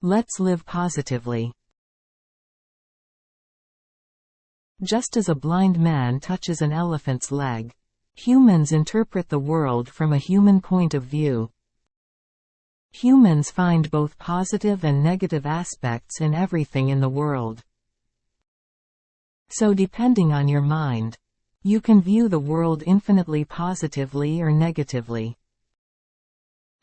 Let's live positively. Just as a blind man touches an elephant's leg, humans interpret the world from a human point of view. Humans find both positive and negative aspects in everything in the world. So depending on your mind, you can view the world infinitely positively or negatively.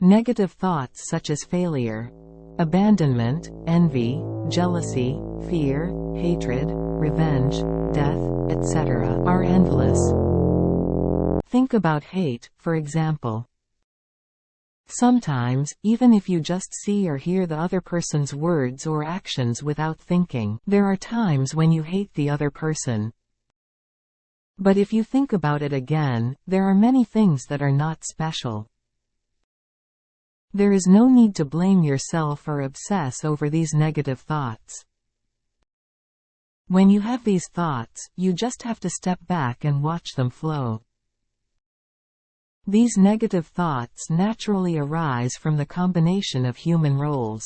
Negative thoughts such as failure, abandonment, envy, jealousy, fear, hatred, revenge, death, etc., are endless. Think about hate, for example. Sometimes, even if you just see or hear the other person's words or actions without thinking, there are times when you hate the other person. But if you think about it again, there are many things that are not special. There is no need to blame yourself or obsess over these negative thoughts. When you have these thoughts, you just have to step back and watch them flow. These negative thoughts naturally arise from the combination of human roles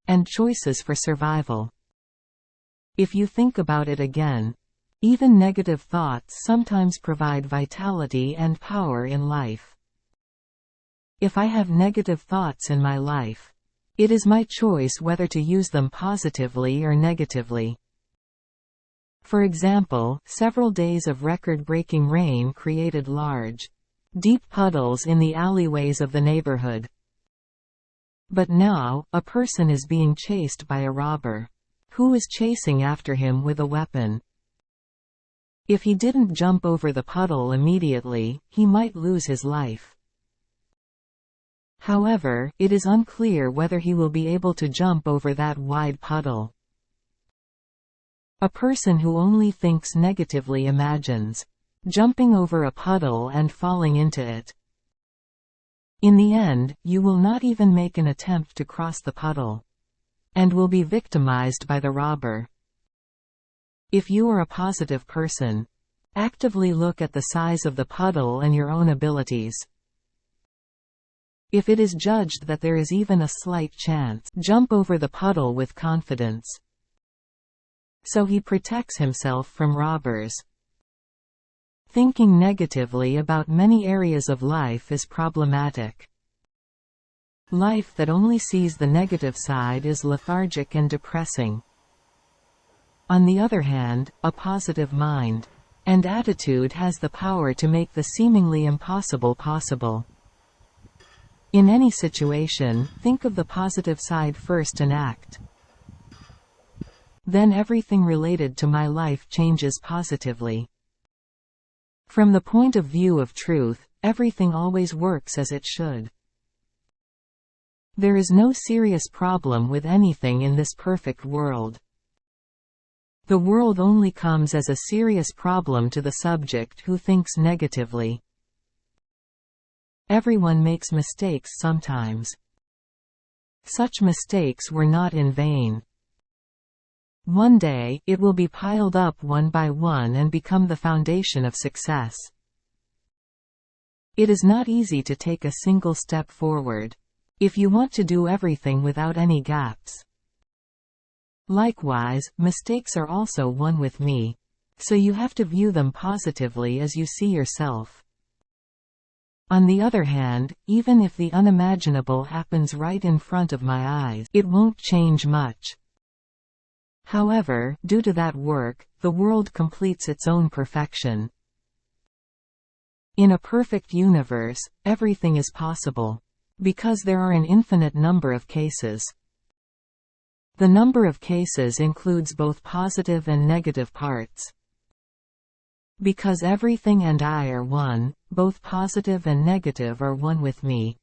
and choices for survival. If you think about it again, even negative thoughts sometimes provide vitality and power in life. If I have negative thoughts in my life, it is my choice whether to use them positively or negatively. For example, several days of record-breaking rain created large, deep puddles in the alleyways of the neighborhood. But now, a person is being chased by a robber, who is chasing after him with a weapon. If he didn't jump over the puddle immediately, he might lose his life. However, it is unclear whether he will be able to jump over that wide puddle. A person who only thinks negatively imagines jumping over a puddle and falling into it. In the end, you will not even make an attempt to cross the puddle, and will be victimized by the robber. If you are a positive person, actively look at the size of the puddle and your own abilities. If it is judged that there is even a slight chance, jump over the puddle with confidence. So he protects himself from robbers. Thinking negatively about many areas of life is problematic. Life that only sees the negative side is lethargic and depressing. On the other hand, a positive mind and attitude has the power to make the seemingly impossible possible. In any situation, think of the positive side first and act. Then everything related to my life changes positively. From the point of view of truth, everything always works as it should. There is no serious problem with anything in this perfect world. The world only comes as a serious problem to the subject who thinks negatively. Everyone makes mistakes sometimes. Such mistakes were not in vain. One day, it will be piled up one by one and become the foundation of success. It is not easy to take a single step forward, if you want to do everything without any gaps. Likewise, mistakes are also one with me, so you have to view them positively as you see yourself. On the other hand, even if the unimaginable happens right in front of my eyes, it won't change much. However, due to that work, the world completes its own perfection. In a perfect universe, everything is possible, because there are an infinite number of cases. The number of cases includes both positive and negative parts. Because everything and I are one, both positive and negative are one with me.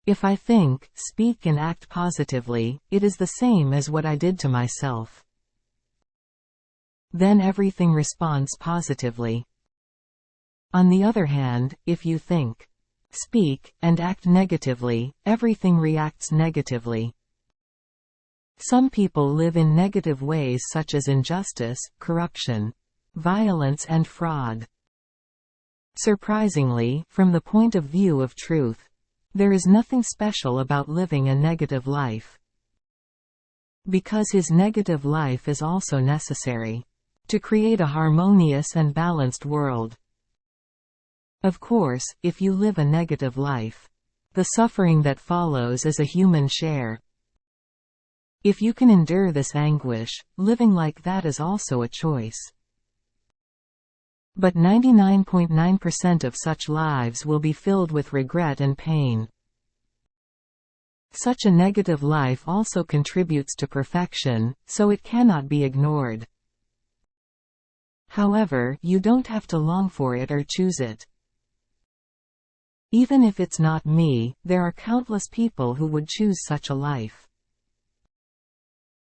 If I think, speak and act positively, it is the same as what I did to myself. Then everything responds positively. On the other hand, if you think, speak, and act negatively, everything reacts negatively. Some people live in negative ways such as injustice, corruption, violence and fraud. Surprisingly, from the point of view of truth, there is nothing special about living a negative life. Because his negative life is also necessary to create a harmonious and balanced world. Of course, if you live a negative life, the suffering that follows is a human share. If you can endure this anguish, living like that is also a choice. But 99.9% of such lives will be filled with regret and pain. Such a negative life also contributes to perfection, so it cannot be ignored. However, you don't have to long for it or choose it. Even if it's not me, there are countless people who would choose such a life.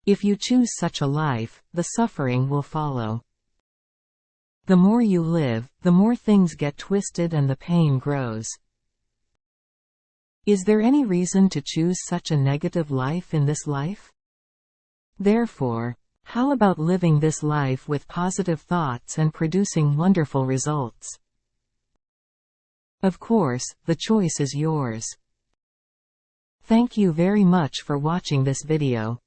If you choose such a life, the suffering will follow. The more you live, the more things get twisted and the pain grows. Is there any reason to choose such a negative life in this life? Therefore, how about living this life with positive thoughts and producing wonderful results? Of course, the choice is yours. Thank you very much for watching this video.